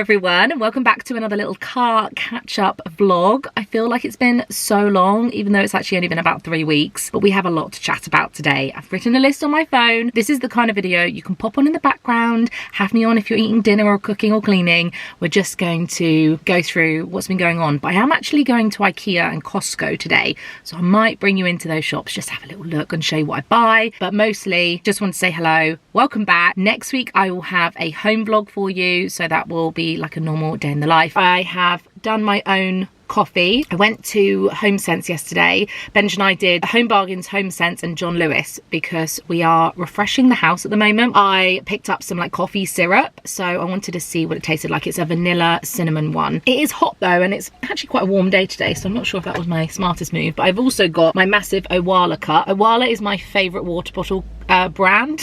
everyone, and welcome back to another little car catch-up vlog. I feel like it's been so long, even though it's actually only been about 3 weeks, but we have a lot to chat about today. I've written a list on my phone. This is the kind of video you can pop on in the background, have me on if you're eating dinner or cooking or cleaning. We're just going to go through what's been going on, but I am actually going to IKEA and Costco today, so I might bring you into those shops, just have a little look and show you what I buy, but mostly just want to say hello, welcome back. Next week I will have a home vlog for you, so that will be like a normal day in the life. I have done my own coffee. I went to Home Sense yesterday. Benj and I did Home Bargains, Home Sense and John Lewis because we are refreshing the house at the moment. I picked up some like coffee syrup, so I wanted to see what it tasted like. It's a vanilla cinnamon one. It is hot though, and it's actually quite a warm day today, so I'm not sure if that was my smartest move. But I've also got my massive Owala cup. Owala is my favourite water bottle brand.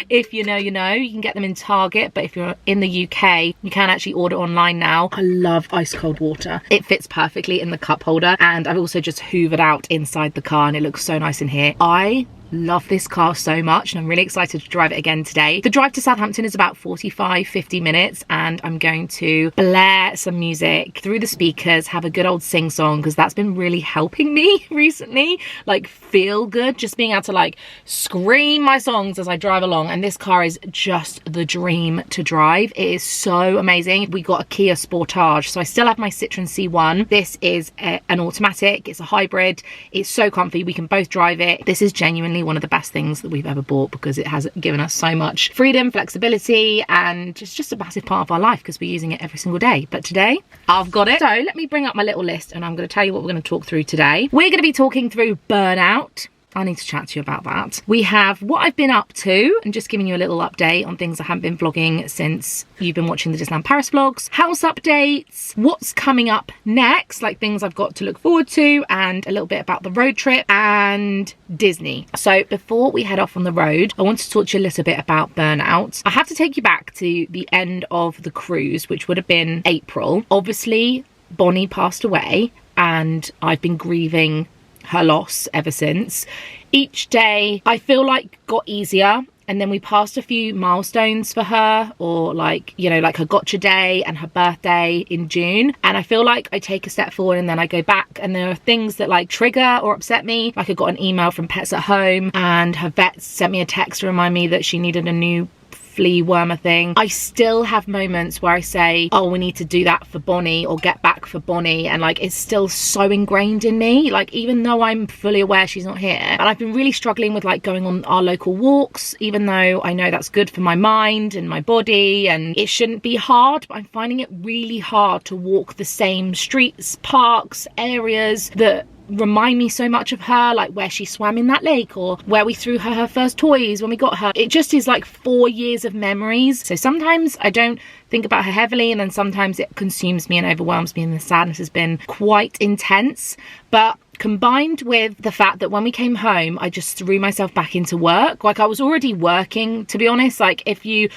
If you know, you know. You can get them in Target, but if you're in the UK, you can actually order online now. I love ice cold water. It fits perfectly in the cup holder, and I've also just hoovered out inside the car and it looks so nice in here. I love this car so much and I'm really excited to drive it again today. The drive to Southampton is about 45-50 minutes, and I'm going to blare some music through the speakers, have a good old sing song, because that's been really helping me recently, like feel good, just being able to like scream my songs as I drive along. And this car is just the dream to drive. It is so amazing. We got a Kia Sportage, so I still have my Citroen C1. This is an automatic, it's a hybrid, it's so comfy, we can both drive it. This is genuinely one of the best things that we've ever bought because it has given us so much freedom, flexibility, and it's just a massive part of our life because we're using it every single day. But today I've got it. So let me bring up my little list and I'm going to tell you what we're going to talk through today. We're going to be talking through burnout. I need to chat to you about that. We have what I've been up to and just giving you a little update on things I haven't been vlogging since you've been watching the Disneyland Paris vlogs, house updates, what's coming up next, like things I've got to look forward to, and a little bit about the road trip and Disney. So before we head off on the road, I want to talk to you a little bit about burnout. I have to take you back to the end of the cruise, which would have been April. Obviously, Bonnie passed away and I've been grieving her loss ever since. Each day I feel like got easier, and then we passed a few milestones for her, or like, you know, like her gotcha day and her birthday in June, and I feel like I take a step forward and then I go back, and there are things that like trigger or upset me. Like I got an email from Pets at Home and her vet sent me a text to remind me that she needed a new flea wormer thing. I still have moments where I say, oh, we need to do that for Bonnie or get back for Bonnie, and like it's still so ingrained in me, like even though I'm fully aware she's not here. And I've been really struggling with like going on our local walks, even though I know that's good for my mind and my body and it shouldn't be hard, but I'm finding it really hard to walk the same streets, parks, areas that remind me so much of her, like where she swam in that lake or where we threw her first toys when we got her. It just is like 4 years of memories. So sometimes I don't think about her heavily, and then sometimes it consumes me and overwhelms me, and the sadness has been quite intense. But combined with the fact that when we came home, I just threw myself back into work. Like I was already working, to be honest. Like if you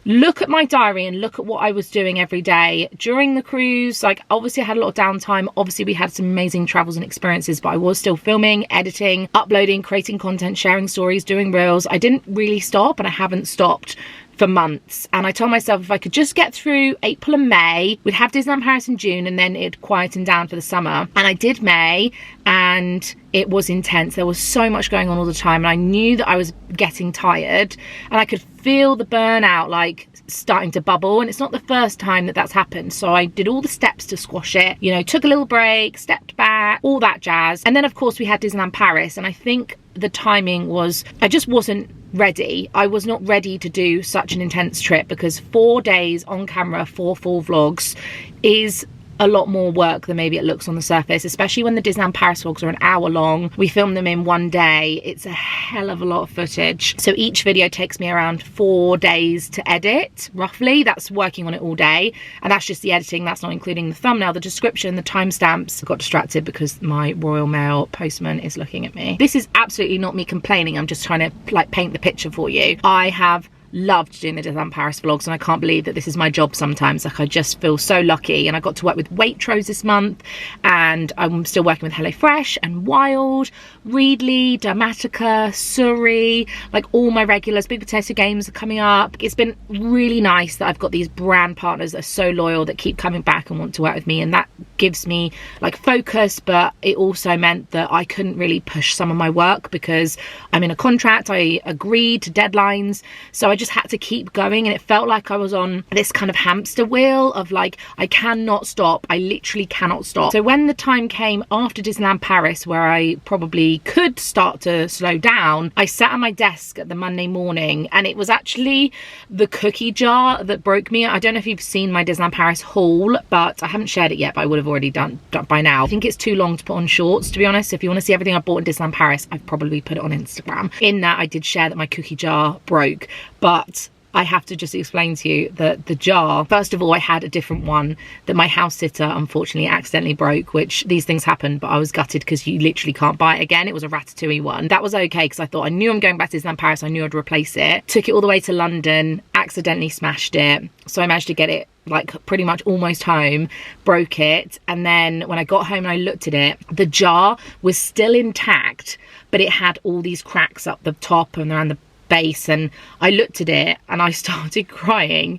look at my diary and look at what I was doing every day during the cruise, like obviously I had a lot of downtime, obviously we had some amazing travels and experiences, but I was still filming, editing, uploading, creating content, sharing stories, doing reels. I didn't really stop, and I haven't stopped for months. And I told myself if I could just get through April and May, we'd have Disneyland Paris in June, and then it'd quieten down for the summer. And I did May, and it was intense. There was so much going on all the time, and I knew that I was getting tired, and I could feel the burnout like starting to bubble. And it's not the first time that that's happened, so I did all the steps to squash it, you know, took a little break, stepped back, all that jazz. And then of course we had Disneyland Paris, and I think the timing was, I just wasn't ready. I was not ready to do such an intense trip, because 4 days on camera, 4 full vlogs is a lot more work than maybe it looks on the surface, especially when the Disneyland Paris vlogs are an hour long. We film them in 1 day. It's a hell of a lot of footage. So each video takes me around 4 days to edit, roughly. That's working on it all day. And that's just the editing. That's not including the thumbnail, the description, the timestamps. I got distracted because my Royal Mail postman is looking at me. This is absolutely not me complaining. I'm just trying to like paint the picture for you. I have loved doing the Disneyland Paris vlogs, and I can't believe that this is my job sometimes. Like, I just feel so lucky. And I got to work with Waitrose this month, and I'm still working with HelloFresh and Wild, Readly, Dermatica, Surrey, like all my regulars. Big Potato Games are coming up. It's been really nice that I've got these brand partners that are so loyal, that keep coming back and want to work with me, and that gives me like focus. But it also meant that I couldn't really push some of my work because I'm in a contract. I agreed to deadlines, so I just had to keep going, and it felt like I was on this kind of hamster wheel of like, I cannot stop. I literally cannot stop. So when the time came after Disneyland Paris where I probably could start to slow down, I sat at my desk at the Monday morning, and it was actually the cookie jar that broke me. I don't know if you've seen my Disneyland Paris haul, but I haven't shared it yet, but I would have already done by now. I think it's too long to put on shorts, to be honest. If you want to see everything I bought in Disneyland Paris, I've probably put it on Instagram. In that, I did share that my cookie jar broke, but I have to just explain to you that the jar, first of all, I had a different one that my house sitter unfortunately accidentally broke, which these things happen, but I was gutted because you literally can't buy it again. It was a Ratatouille one. That was okay because I thought, I knew I'm going back to Disneyland Paris. I knew I'd replace it. Took it all the way to London, accidentally smashed it. So I managed to get it like pretty much almost home, broke it. And then when I got home and I looked at it, the jar was still intact, but it had all these cracks up the top and around the base. And I looked at it and I started crying.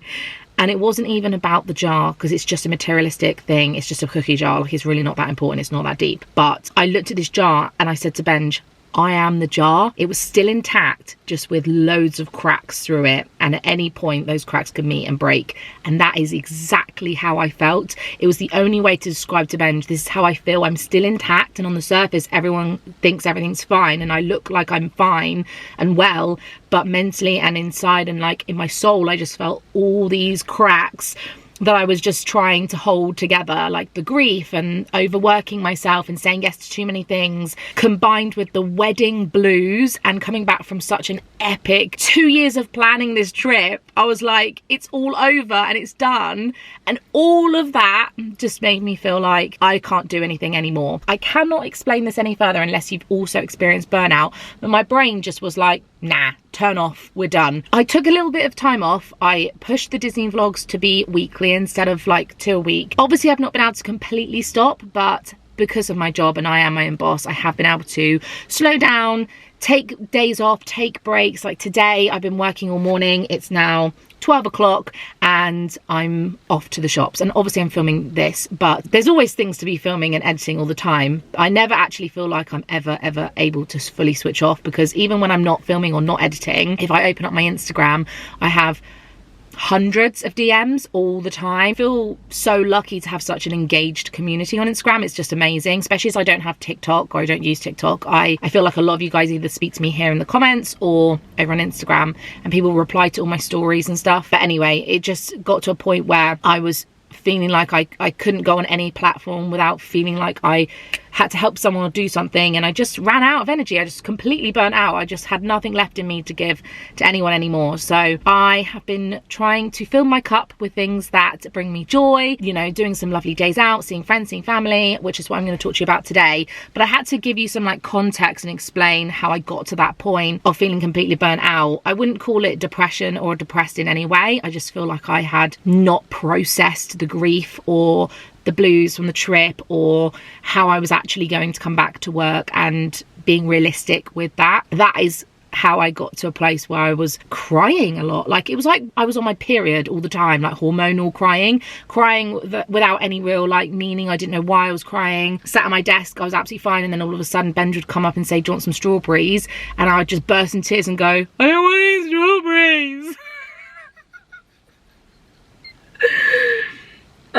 And it wasn't even about the jar, because it's just a materialistic thing. It's just a cookie jar. Like, it's really not that important. It's not that deep. But I looked at this jar and I said to Benj, I am the jar. It was still intact, just with loads of cracks through it, and at any point those cracks could meet and break. And that is exactly how I felt. It was the only way to describe to Benj, this is how I feel. I'm still intact, and on the surface everyone thinks everything's fine and I look like I'm fine and well, but mentally and inside and like in my soul, I just felt all these cracks that I was just trying to hold together, like the grief and overworking myself and saying yes to too many things, combined with the wedding blues and coming back from such an epic 2 years of planning this trip. I was like, it's all over and it's done. And all of that just made me feel like I can't do anything anymore. I cannot explain this any further unless you've also experienced burnout, but my brain just was like, nah, turn off, we're done. I took a little bit of time off. I pushed the Disney vlogs to be weekly instead of like 2 a week. Obviously I've not been able to completely stop, but because of my job and I am my own boss, I have been able to slow down, take days off, take breaks. Like today I've been working all morning. It's now 12 o'clock and I'm off to the shops, and obviously I'm filming this, but there's always things to be filming and editing all the time. I never actually feel like I'm ever able to fully switch off, because even when I'm not filming or not editing, if I open up my Instagram, I have hundreds of DMs all the time. I feel so lucky to have such an engaged community on Instagram. It's just amazing, especially as I don't have TikTok, or I don't use TikTok. I feel like a lot of you guys either speak to me here in the comments or over on Instagram, and people reply to all my stories and stuff. But anyway, it just got to a point where I was feeling like I couldn't go on any platform without feeling like I had to help someone or do something, and I just ran out of energy. I just completely burnt out. I just had nothing left in me to give to anyone anymore. So I have been trying to fill my cup with things that bring me joy, you know, doing some lovely days out, seeing friends, seeing family, which is what I'm going to talk to you about today. But I had to give you some like context and explain how I got to that point of feeling completely burnt out. I wouldn't call it depression or depressed in any way. I just feel like I had not processed the grief or the blues from the trip, or how I was actually going to come back to work, and being realistic with that. That is how I got to a place where I was crying a lot. Like, it was like I was on my period all the time, like hormonal crying without any real like meaning. I didn't know why I was crying. Sat at my desk, I was absolutely fine, and then all of a sudden Benj would come up and say, do you want some strawberries? And I would just burst in tears and go, I don't want any strawberries.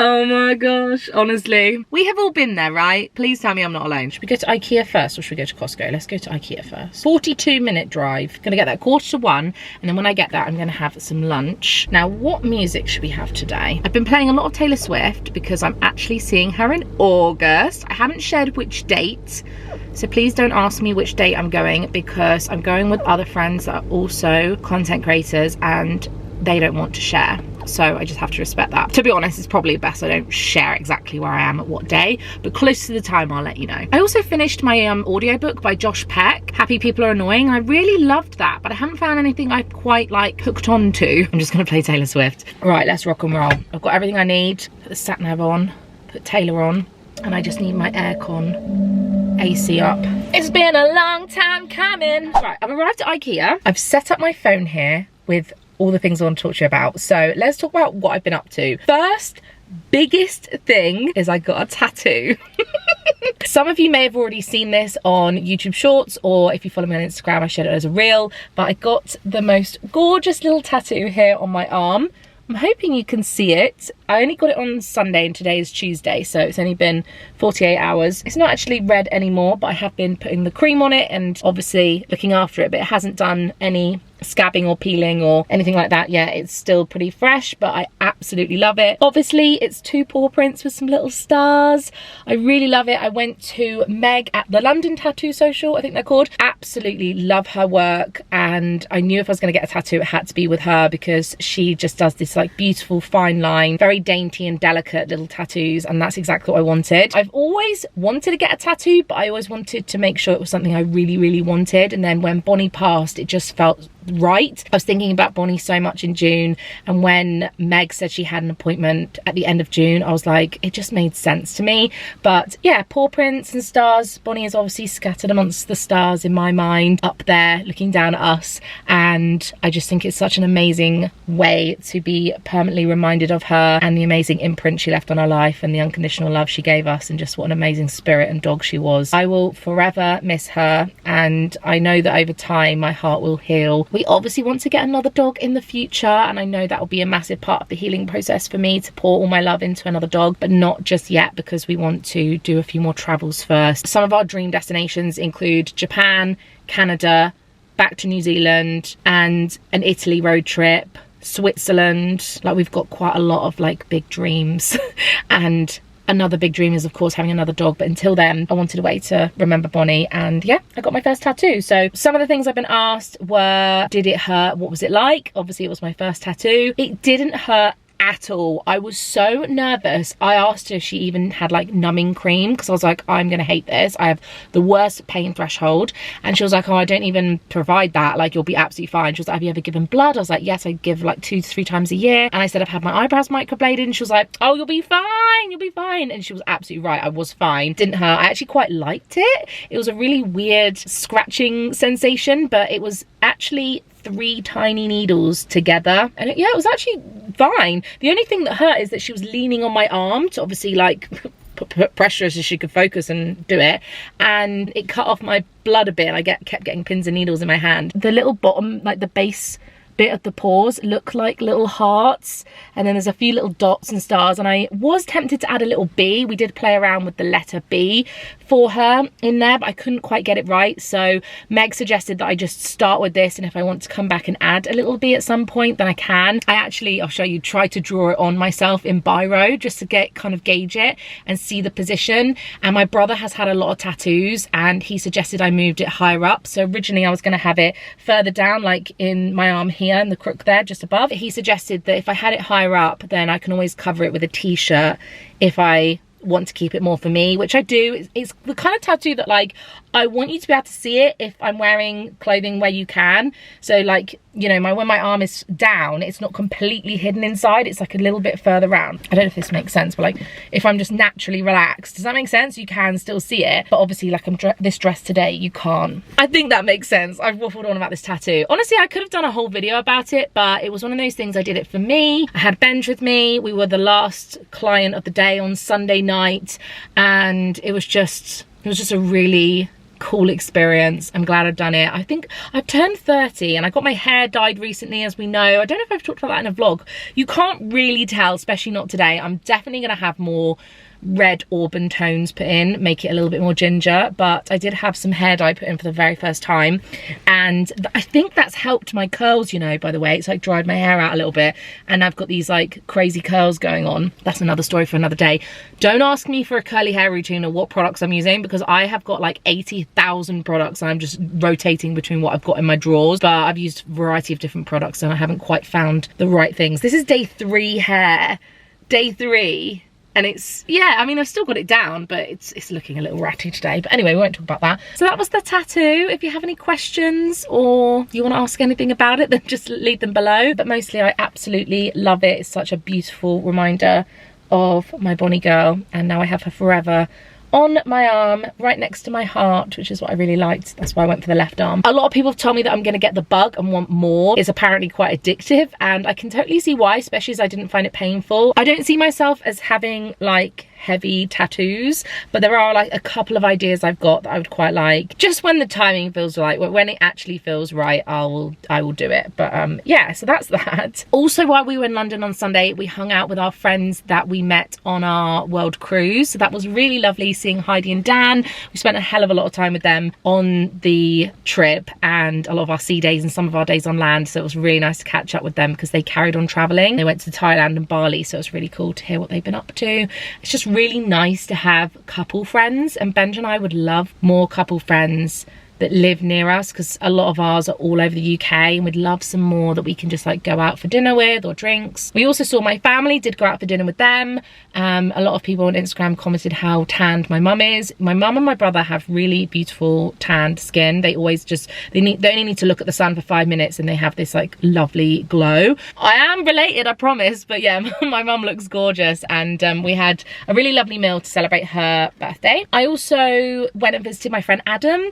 Oh my gosh, honestly. We have all been there, right? Please tell me I'm not alone. Should we go to IKEA first, or should we go to Costco? Let's go to IKEA first. 42-minute drive. Gonna get there 1:45, and then when I get there, I'm gonna have some lunch. Now, what music should we have today? I've been playing a lot of Taylor Swift because I'm actually seeing her in August. I haven't shared which date, so please don't ask me which date I'm going, because I'm going with other friends that are also content creators and they don't want to share. so I just have to respect that. To be honest, it's probably best I don't share exactly where I am at what day, but close to the time I'll let you know. I also finished my audiobook by Josh Peck, Happy People Are Annoying. I really loved that, but I haven't found anything I quite like hooked on to. I'm just gonna play Taylor Swift. Right, let's rock and roll. I've got everything I need. Put the sat nav on, put Taylor on, and I just need my aircon AC up. It's been a long time coming. Right, I've arrived at IKEA. I've set up my phone here with all the things I want to talk to you about. So let's talk about what I've been up to. First, biggest thing is I got a tattoo. Some of you may have already seen this on YouTube Shorts, or if you follow me on Instagram, I shared it as a reel, but I got the most gorgeous little tattoo here on my arm. I'm hoping you can see it. I only got it on Sunday and today is Tuesday, so it's only been 48 hours. It's not actually red anymore, but I have been putting the cream on it and obviously looking after it, but it hasn't done any scabbing or peeling or anything like that yet. It's still pretty fresh, but I absolutely love it. Obviously, it's 2 paw prints with some little stars. I really love it. I went to Meg at the London Tattoo Social, I think they're called. Absolutely love her work, and I knew if I was going to get a tattoo, it had to be with her because she just does this like beautiful fine line, very dainty and delicate little tattoos, and that's exactly what I wanted. I've always wanted to get a tattoo, but I always wanted to make sure it was something I really, really wanted, and then when Bonnie passed, it just felt right. I was thinking about Bonnie so much in June, and when Meg said she had an appointment at the end of June, I was like, it just made sense to me. But yeah, paw prints and stars. Bonnie is obviously scattered amongst the stars in my mind, up there looking down at us, and I just think it's such an amazing way to be permanently reminded of her and the amazing imprint she left on our life and the unconditional love she gave us, and just what an amazing spirit and dog she was. I will forever miss her, and I know that over time my heart will heal. We obviously want to get another dog in the future, and I know that will be a massive part of the healing process for me, to pour all my love into another dog, but not just yet because we want to do a few more travels first. Some of our dream destinations include Japan, Canada, back to New Zealand, and an Italy road trip, Switzerland. Like, we've got quite a lot of like big dreams and another big dream is of course having another dog, but until then I wanted a way to remember Bonnie, and yeah, I got my first tattoo. So some of the things I've been asked were, did it hurt? What was it like? Obviously it was my first tattoo. It didn't hurt at all. I was so nervous. I asked her if she even had like numbing cream, because I was like, I'm gonna hate this. I have the worst pain threshold. And she was like, oh, I don't even provide that, like you'll be absolutely fine. She was like, have you ever given blood? I was like, yes, I give like 2 to 3 times a year. And I said, I've had my eyebrows microbladed, and she was like, oh, you'll be fine, you'll be fine. And she was absolutely right. I was fine. Didn't hurt. I actually quite liked it. It was a really weird scratching sensation, but it was actually 3 tiny needles together, and yeah, it was actually fine. The only thing that hurt is that she was leaning on my arm to obviously like put pressure so she could focus and do it, and it cut off my blood a bit, and I kept getting pins and needles in my hand. The little bottom, like the base bit of the paws, look like little hearts, and then there's a few little dots and stars, and I was tempted to add a little B. We did play around with the letter B for her in there, but I couldn't quite get it right, so Meg suggested that I just start with this, and if I want to come back and add a little B at some point, then I can. I actually, I'll show you, try to draw it on myself in biro just to gauge it and see the position. And my brother has had a lot of tattoos, and he suggested I moved it higher up. So originally I was going to have it further down, like in my arm here, and the crook there just above. He suggested that if I had it higher up, then I can always cover it with a t-shirt if I want to keep it more for me, which I do. It's the kind of tattoo that like I want you to be able to see it if I'm wearing clothing where you can. So like, you know, when my arm is down, it's not completely hidden inside, it's like a little bit further around. I don't know if this makes sense, but like if I'm just naturally relaxed, does that make sense? You can still see it, but obviously like I'm this dress today, you can't. I think that makes sense. I've waffled on about this tattoo. Honestly, I could have done a whole video about it, but it was one of those things, I did it for me. I had Benj with me. We were the last client of the day on Sunday night, and it was just a really cool experience. I'm glad I've done it. I think I've turned 30 and I got my hair dyed recently, as we know. I don't know if I've talked about that in a vlog. You can't really tell, especially not today. I'm definitely going to have more red auburn tones put in, make it a little bit more ginger. But I did have some hair dye put in for the very first time, and I think that's helped my curls, you know, by the way. It's like dried my hair out a little bit, and I've got these like crazy curls going on. That's another story for another day. Don't ask me for a curly hair routine or what products I'm using, because I have got like 80,000 products and I'm just rotating between what I've got in my drawers. But I've used a variety of different products and I haven't quite found the right things. This is day 3 hair, day 3. And it's, yeah, I mean, I've still got it down, but it's looking a little ratty today. But anyway, we won't talk about that. So that was the tattoo. If you have any questions or you want to ask anything about it, then just leave them below. But mostly I absolutely love it. It's such a beautiful reminder of my Bonnie girl. And now I have her forever on my arm, right next to my heart, which is what I really liked. That's why I went for the left arm. A lot of people have told me that I'm going to get the bug and want more. It's apparently quite addictive, and I can totally see why, especially as I didn't find it painful. I don't see myself as having like heavy tattoos, but there are like a couple of ideas I've got that I would quite like. Just when the timing feels right, when it actually feels right, I will do it. But yeah, so that's that. Also, while we were in London on Sunday, we hung out with our friends that we met on our world cruise. So that was really lovely seeing Heidi and Dan. We spent a hell of a lot of time with them on the trip, and a lot of our sea days and some of our days on land. So it was really nice to catch up with them because they carried on traveling. They went to Thailand and Bali, so it was really cool to hear what they've been up to. It's just really nice to have couple friends, and Benj and I would love more couple friends that live near us, because a lot of ours are all over the UK, and we'd love some more that we can just like go out for dinner with or drinks. We also saw my family, did go out for dinner with them. A lot of people on Instagram commented how tanned my mum is. My mum and my brother have really beautiful tanned skin. They always just, they only need to look at the sun for 5 minutes and they have this like lovely glow. I am related, I promise, but yeah, my mum looks gorgeous, and we had a really lovely meal to celebrate her birthday. I also went and visited my friend Adam.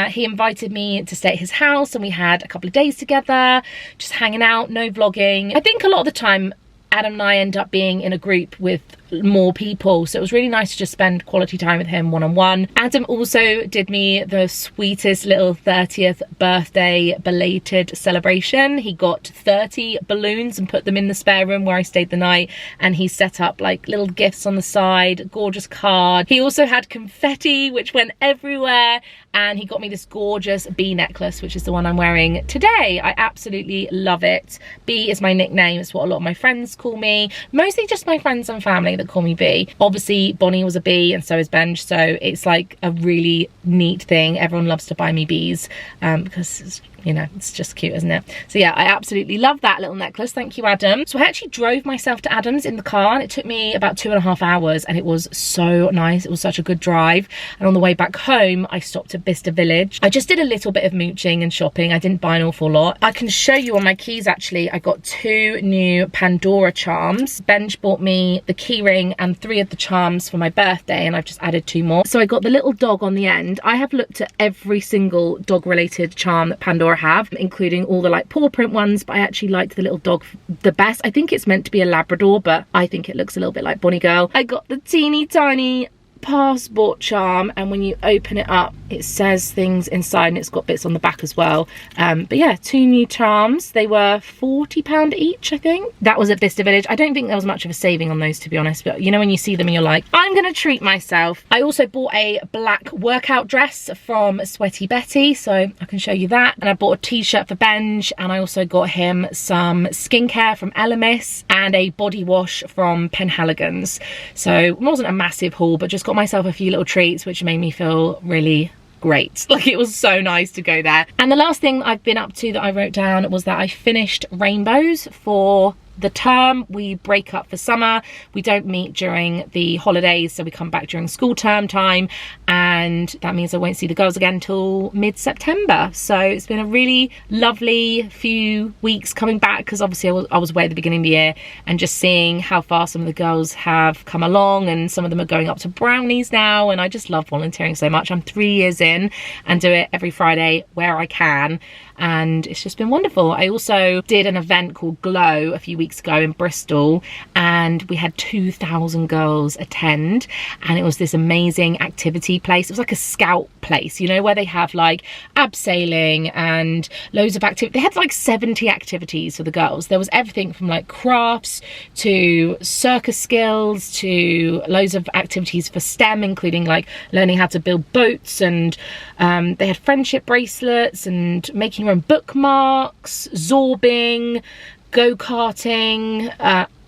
He invited me to stay at his house, and we had a couple of days together, just hanging out, no vlogging. I think a lot of the time Adam and I end up being in a group with more people, so it was really nice to just spend quality time with him one-on-one. Adam also did me the sweetest little 30th birthday belated celebration. He got 30 balloons and put them in the spare room where I stayed the night, and he set up like little gifts on the side, gorgeous card. He also had confetti which went everywhere, and he got me this gorgeous bee necklace, which is the one I'm wearing today. I absolutely love it. Bee is my nickname. It's what a lot of my friends call me, mostly just my friends and family that call me Bee. Obviously Bonnie was a bee and so is Benj, so it's like a really neat thing. Everyone loves to buy me bees because it's, you know, it's just cute, isn't it? So yeah, I absolutely love that little necklace. Thank you, Adam. So I actually drove myself to Adam's in the car, and it took me about 2.5 hours, and it was so nice. It was such a good drive. And on the way back home, I stopped at Bicester Village. I just did a little bit of mooching and shopping. I didn't buy an awful lot. I can show you on my keys, actually. I got 2 new Pandora charms. Benj bought me the key ring and 3 of the charms for my birthday, and I've just added 2 more. So I got the little dog on the end. I have looked at every single dog related charm that Pandora have, including all the like paw print ones, but I actually liked the little dog the best. I think it's meant to be a Labrador, but I think it looks a little bit like Bonnie Girl. I got the teeny tiny passport charm, and when you open it up it says things inside, and it's got bits on the back as well. But yeah, 2 new charms. They were £40 each, I think. That was at Bicester Village. I don't think there was much of a saving on those, to be honest, but you know when you see them and you're like, I'm gonna treat myself. I also bought a black workout dress from Sweaty Betty, so I can show you that. And I bought a t-shirt for Benj, and I also got him some skincare from Elemis and a body wash from Penhaligon's. So it wasn't a massive haul, but just got myself a few little treats which made me feel really great. Like, it was so nice to go there. And the last thing I've been up to that I wrote down was that I finished Rainbows for the term. We break up for summer. We don't meet during the holidays, so we come back during school term time, and that means I won't see the girls again until mid-September. So it's been a really lovely few weeks coming back, because obviously I was away at the beginning of the year, and just seeing how far some of the girls have come along, and some of them are going up to brownies now, and I just love volunteering so much. I'm 3 years in and do it every Friday where I can, and it's just been wonderful. I also did an event called Glow a few weeks weeks ago in Bristol, and we had 2,000 girls attend, and it was this amazing activity place. It was like a scout place, you know, where they have like abseiling and loads of activity. They had like 70 activities for the girls. There was everything from like crafts to circus skills to loads of activities for STEM, including like learning how to build boats, and they had friendship bracelets and making your own bookmarks, zorbing, go-karting,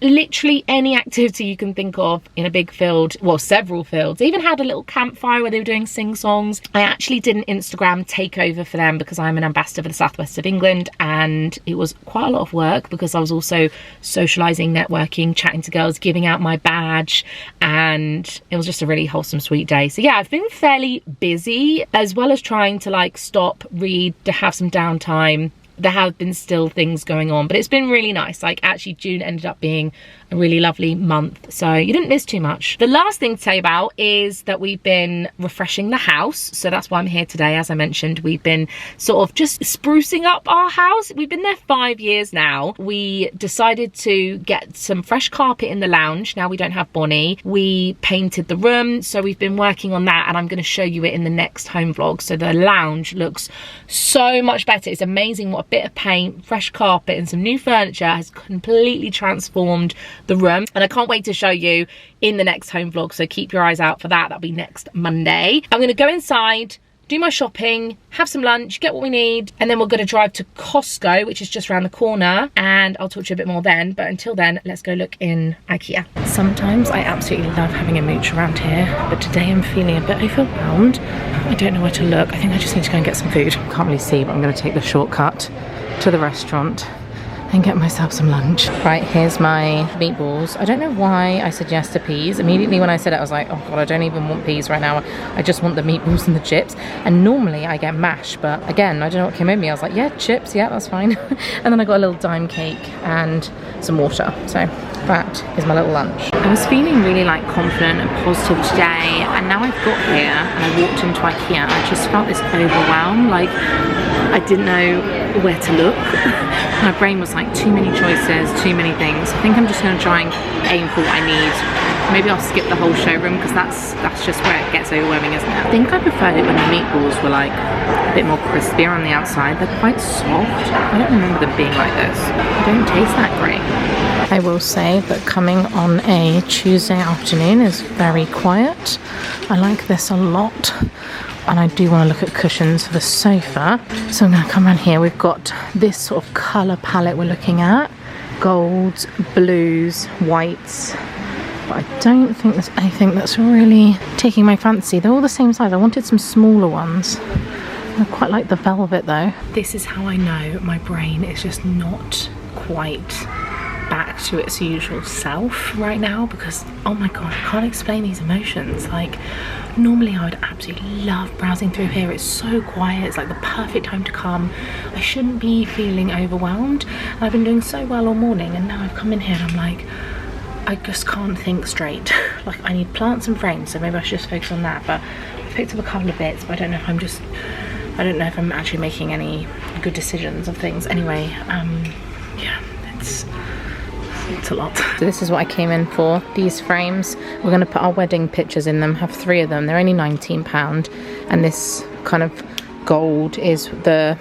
literally any activity you can think of in a big field, well, several fields. They even had a little campfire where they were doing sing-songs. I actually did an Instagram takeover for them because I'm an ambassador for the southwest of England, and it was quite a lot of work because I was also socialising, networking, chatting to girls, giving out my badge, and it was just a really wholesome, sweet day. So yeah, I've been fairly busy, as well as trying to like stop, read, to have some downtime. There have been still things going on, but it's been really nice. Like, actually, June ended up being a really lovely month, so you didn't miss too much. The last thing to tell you about is that we've been refreshing the house, so that's why I'm here today. As I mentioned, we've been sort of just sprucing up our house. We've been there 5 years now. We decided to get some fresh carpet in the lounge. Now we don't have Bonnie. We painted the room, so we've been working on that, and I'm going to show you it in the next home vlog. So the lounge looks so much better. It's amazing what a bit of paint, fresh carpet and some new furniture has completely transformed the room, and I can't wait to show you in the next home vlog, so keep your eyes out for that. That'll be next Monday. I'm going to go inside, do my shopping, have some lunch, get what we need, and then we're going to drive to Costco, which is just around the corner, and I'll talk to you a bit more then. But until then, let's go look in IKEA. Sometimes I absolutely love having a mooch around here, but today I'm feeling a bit overwhelmed. I don't know where to look. I think I just need to go and get some food. Can't really see, but I'm going to take the shortcut to the restaurant and get myself some lunch. Right, here's my meatballs. I don't know why I said yes to peas. Immediately when I said it, I was like, oh god, I don't even want peas right now. I just want the meatballs and the chips. And normally I get mash, but again, I don't know what came in me. I was like, yeah, chips, yeah, that's fine. And then I got a little dime cake and some water. So that is my little lunch. I was feeling really like confident and positive today, and now I've got here and I walked into IKEA, I just felt this overwhelm. Like, I didn't know where to look. My brain was like, too many choices, too many things. I think I'm just going to try and aim for what I need. Maybe I'll skip the whole showroom because that's just where it gets overwhelming, isn't it? I think I preferred it when the meatballs were like a bit more crispier on the outside. They're quite soft. I don't remember them being like this. They don't taste that great. I will say that coming on a Tuesday afternoon is very quiet. I like this a lot. And I do want to look at cushions for the sofa. So I'm going to come around here. We've got this sort of colour palette we're looking at. Golds, blues, whites. But I don't think there's anything that's really taking my fancy. They're all the same size. I wanted some smaller ones. I quite like the velvet though. This is how I know my brain is just not quite back to its usual self right now, because oh my god, I can't explain these emotions. Like, normally I would absolutely love browsing through here. It's so quiet, it's like the perfect time to come. I shouldn't be feeling overwhelmed, and I've been doing so well all morning, and now I've come in here and I'm like, I just can't think straight. Like, I need plants and frames, so maybe I should just focus on that. But I picked up a couple of bits, but I don't know if I'm actually making any good decisions of things. Anyway, yeah, it's a lot. So this is what I came in for, these frames. We're going to put our wedding pictures in them, have 3 of them. They're only £19, and this kind of gold is the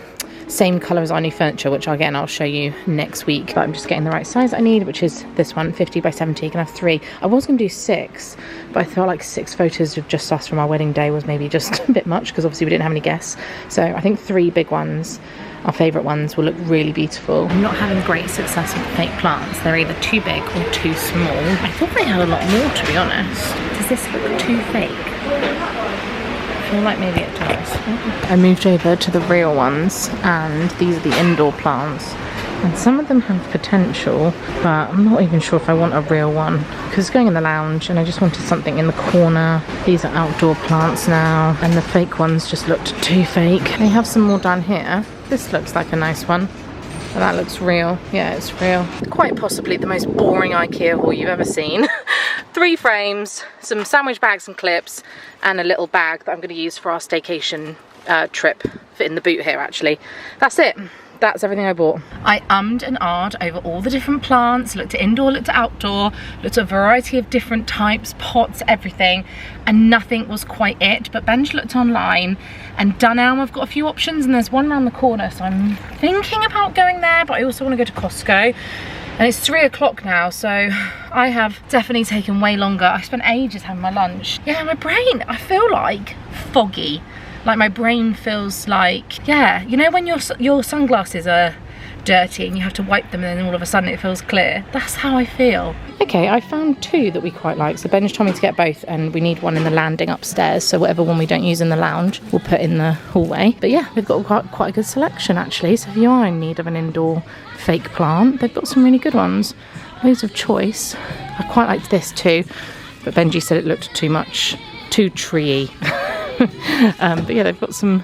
same colour as our new furniture, which again I'll show you next week. But I'm just getting the right size I need, which is this one, 50 by 70. You can have 3. I was going to do 6, but I felt like 6 photos of just us from our wedding day was maybe just a bit much, because obviously we didn't have any guests. So I think 3 big ones, our favourite ones, will look really beautiful. I'm not having great success with fake plants. They're either too big or too small. I thought they had a lot more, to be honest. Does this look too fake? I feel like maybe it does. I moved over to the real ones, and these are the indoor plants. And some of them have potential, but I'm not even sure if I want a real one, because it's going in the lounge and I just wanted something in the corner. These are outdoor plants now, and the fake ones just looked too fake. They have some more down here. This looks like a nice one. And that looks real. Yeah, it's real. Quite possibly the most boring IKEA haul you've ever seen. 3 frames, some sandwich bags and clips, and a little bag that I'm going to use for our staycation trip. Fit in the boot here, actually. That's it. that's everything I bought. I ummed and ahed over all the different plants, looked at indoor, looked at outdoor, looked at a variety of different types, pots, everything, and nothing was quite it. But Benj looked online, and Dunelm, I've got a few options, and there's one around the corner, so I'm thinking about going there, but I also want to go to Costco. And it's 3 o'clock now, so I have definitely taken way longer. I spent ages having my lunch. Yeah, my brain, I feel like foggy. Like my brain feels like, yeah, you know when your sunglasses are dirty and you have to wipe them and then all of a sudden it feels clear? That's how I feel. Okay, I found 2 that we quite like. So Benj told me to get both, and we need one in the landing upstairs. So whatever one we don't use in the lounge, we'll put in the hallway. But yeah, they've got quite a good selection actually. So if you are in need of an indoor fake plant, they've got some really good ones. Loads of choice. I quite liked this too, but Benji said it looked too treey. But yeah, they've got some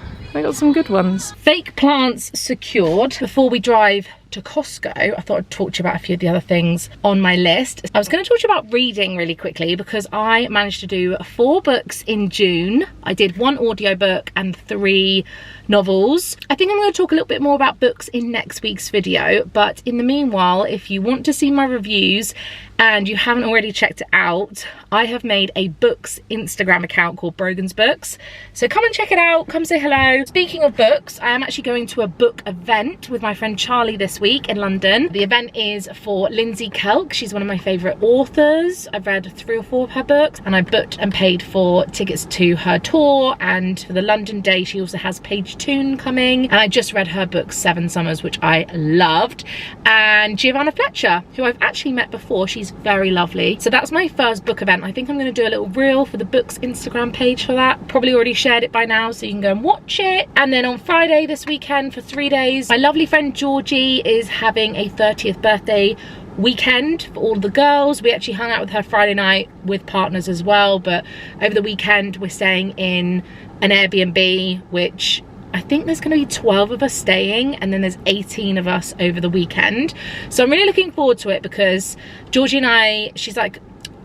good ones. Fake plants secured. Before we drive to Costco, I thought I'd talk to you about a few of the other things on my list. I was going to talk to you about reading really quickly, because I managed to do 4 books in June. I did 1 audiobook and 3 novels. I think I'm going to talk a little bit more about books in next week's video, but in the meanwhile, if you want to see my reviews and you haven't already checked it out, I have made a books Instagram account called Brogan's Books. So come and check it out, come say hello. Speaking of books, I am actually going to a book event with my friend Charlie this week in London. The event is for Lindsay Kelk. She's one of my favourite authors. I've read 3 or 4 of her books, and I booked and paid for tickets to her tour, and for the London day she also has Page Toon coming, and I just read her book 7 Summers, which I loved. And Giovanna Fletcher, who I've actually met before, she's very lovely. So that's my first book event. I think I'm going to do a little reel for the books Instagram page for that. Probably already shared it by now, so you can go and watch it. And then on Friday this weekend for 3 days, my lovely friend Georgie is having a 30th birthday weekend for all the girls. We actually hung out with her Friday night with partners as well, but over the weekend we're staying in an Airbnb, which I think there's going to be 12 of us staying, and then there's 18 of us over the weekend. So I'm really looking forward to it, because Georgie and I, she's like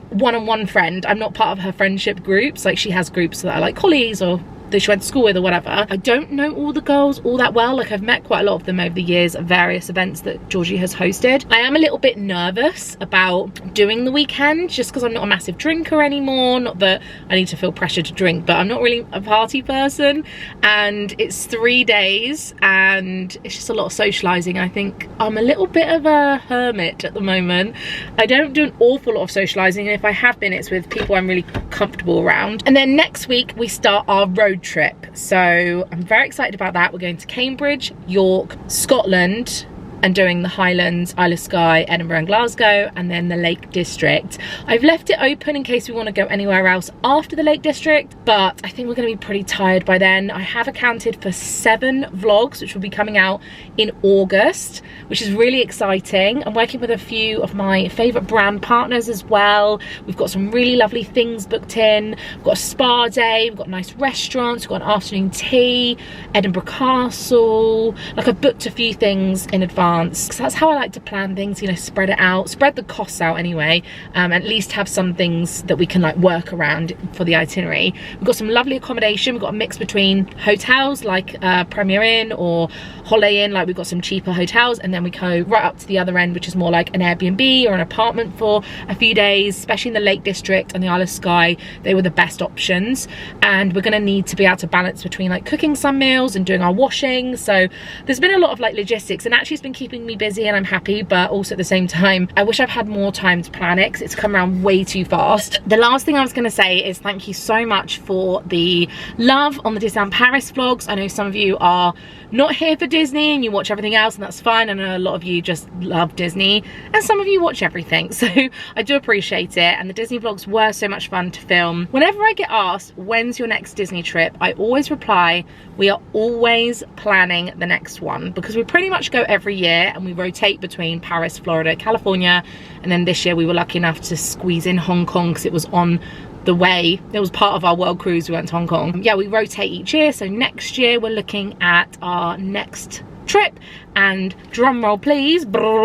one-on-one friend. I'm not part of her friendship groups. Like, she has groups that are like colleagues or that she went to school with or whatever. I don't know all the girls all that well. Like, I've met quite a lot of them over the years at various events that Georgie has hosted. I am a little bit nervous about doing the weekend, just because I'm not a massive drinker anymore. Not that I need to feel pressure to drink, but I'm not really a party person, and it's 3 days and it's just a lot of socializing. I think I'm a little bit of a hermit at the moment. I don't do an awful lot of socializing, and if I have been, it's with people I'm really comfortable around. And then next week we start our road trip, so I'm very excited about that. We're going to Cambridge, York, Scotland, and doing the Highlands, Isle of Skye, Edinburgh and Glasgow, and then the Lake District. I've left it open in case we want to go anywhere else after the Lake District, but I think we're going to be pretty tired by then. I have accounted for 7 vlogs, which will be coming out in August, which is really exciting. I'm working with a few of my favourite brand partners as well. We've got some really lovely things booked in. We've got a spa day, we've got nice restaurants, we've got an afternoon tea, Edinburgh Castle. Like, I've booked a few things in advance, because that's how I like to plan things, you know, spread it out, spread the costs out anyway, at least have some things that we can like work around for the itinerary. We've got some lovely accommodation. We've got a mix between hotels like Premier Inn or Holiday Inn. Like, we've got some cheaper hotels, and then we go right up to the other end, which is more like an Airbnb or an apartment for a few days. Especially in the Lake District and the Isle of Skye, they were the best options, and we're going to need to be able to balance between like cooking some meals and doing our washing. So there's been a lot of like logistics, and actually it's been keeping me busy, and I'm happy, but also at the same time I wish I've had more time to plan it, because it's come around way too fast. The last thing I was going to say is thank you so much for the love on the Disneyland Paris vlogs. I know some of you are not here for Disney and you watch everything else, and that's fine. I know a lot of you just love Disney, and some of you watch everything, so I do appreciate it. And the Disney vlogs were so much fun to film. Whenever I get asked when's your next Disney trip, I always reply, we are always planning the next one, because we pretty much go every year and we rotate between Paris, Florida, California, and then this year we were lucky enough to squeeze in Hong Kong because it was on the way. It was part of our world cruise. We went to Hong Kong. Yeah, we rotate each year, so next year we're looking at our next trip, and drum roll please, we're going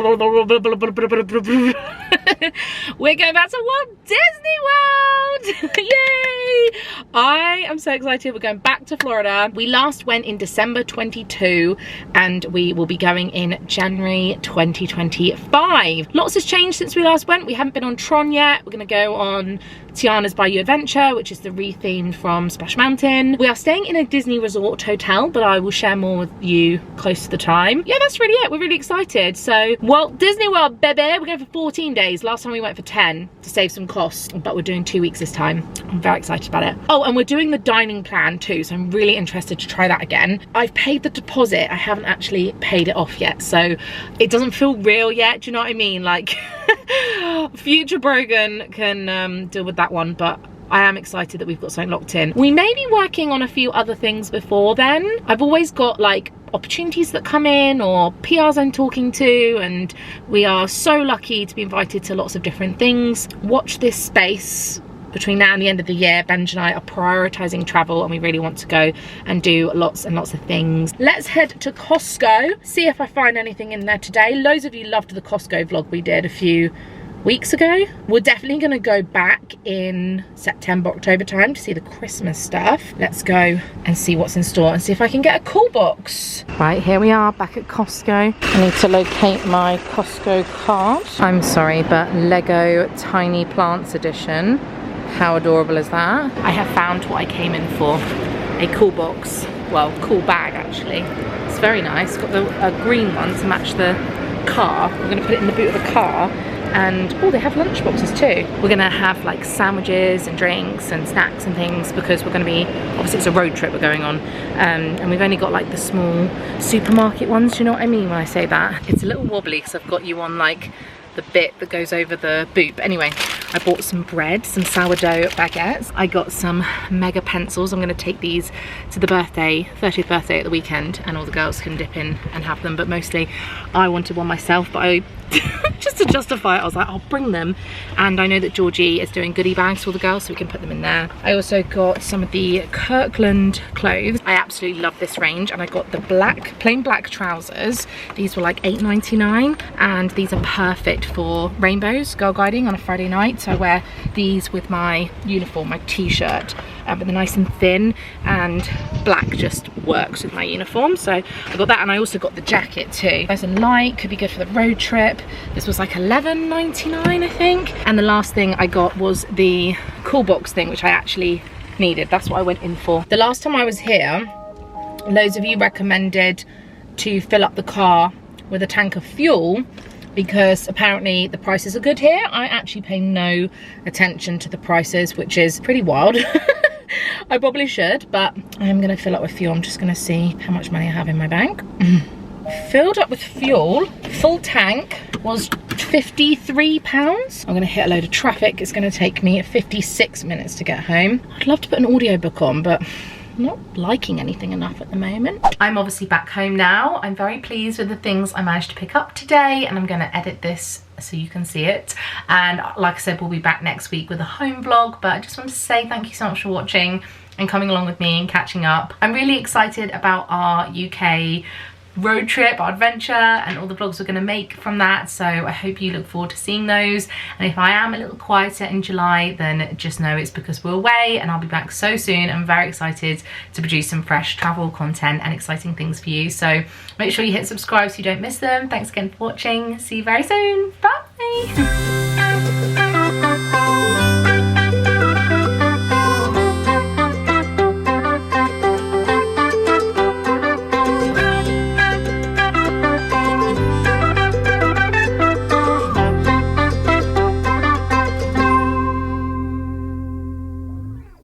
back to Walt Disney World. Yay! I am so excited. We're going back to Florida. We last went in December 22 and we will be going in January 2025. Lots has changed since we last went. We haven't been on Tron yet. We're going to go on Tiana's Bayou Adventure, which is the rethemed from Splash Mountain. We are staying in a Disney Resort hotel, but I will share more with you close to the time. Yeah, that's really it. We're really excited. So, Walt Disney World, baby. We're going for 14 days. Last time we went for 10 to save some costs, but we're doing 2 weeks this time. I'm very excited about it. Oh, and we're doing the dining plan too, so I'm really interested to try that again. I've paid the deposit. I haven't actually paid it off yet, so it doesn't feel real yet. Do you know what I mean? Like, future Brogan can deal with that one, but I am excited that we've got something locked in. We may be working on a few other things before then. I've always got like opportunities that come in or PRs I'm talking to, and we are so lucky to be invited to lots of different things. Watch this space. Between now and the end of the year, Benj and I are prioritising travel and we really want to go and do lots and lots of things. Let's head to Costco, see if I find anything in there today. Loads of you loved the Costco vlog we did a few weeks ago. We're definitely going to go back in September, October time to see the Christmas stuff. Let's go and see what's in store and see if I can get a cool box. Right, here we are back at Costco. I need to locate my Costco card. I'm sorry, but Lego Tiny Plants Edition. How adorable is that? I have found what I came in for. A cool box. Well, cool bag actually. It's very nice. Got a green one to match the car. We're going to put it in the boot of the car. And oh, they have lunch boxes too. We're gonna have like sandwiches and drinks and snacks and things because we're gonna be, obviously it's a road trip we're going on, and we've only got like the small supermarket ones. Do you know what I mean when I say that? It's a little wobbly because I've got you on like the bit that goes over the boot. But anyway, I bought some bread, some sourdough baguettes. I got some mega pencils. I'm gonna take these to the 30th birthday at the weekend, and all the girls can dip in and have them, but mostly I wanted one myself, but I just to justify it, I was like, I'll bring them. And I know that Georgie is doing goodie bags for the girls, so we can put them in there. I also got some of the Kirkland clothes. I absolutely love this range, and I got the plain black trousers. These were like $8.99, and these are perfect for rainbows, girl guiding on a Friday night. So I wear these with my uniform, my t-shirt, but they're nice and thin, and black just works with my uniform. So I got that, and I also got the jacket too. Nice and light, could be good for the road trip. This was like $11.99, I think. And the last thing I got was the cool box thing, which I actually needed. That's what I went in for. The last time I was here, loads of you recommended to fill up the car with a tank of fuel because apparently the prices are good here. I actually pay no attention to the prices, which is pretty wild. I probably should, but I'm gonna fill up with fuel. I'm just gonna see how much money I have in my bank. Filled up with fuel, full tank was £53. I'm gonna hit a load of traffic. It's gonna take me 56 minutes to get home. I'd love to put an audiobook on, but I'm not liking anything enough at the moment. I'm obviously back home now. I'm very pleased with the things I managed to pick up today, and I'm gonna edit this so you can see it. And like I said, we'll be back next week with a home vlog, but I just want to say thank you so much for watching and coming along with me and catching up. I'm really excited about our UK road trip, our adventure, and all the vlogs we're going to make from that, so I hope you look forward to seeing those. And if I am a little quieter in July, then just know it's because we're away, and I'll be back so soon. I'm very excited to produce some fresh travel content and exciting things for you, so make sure you hit subscribe so you don't miss them. Thanks again for watching. See you very soon. Bye.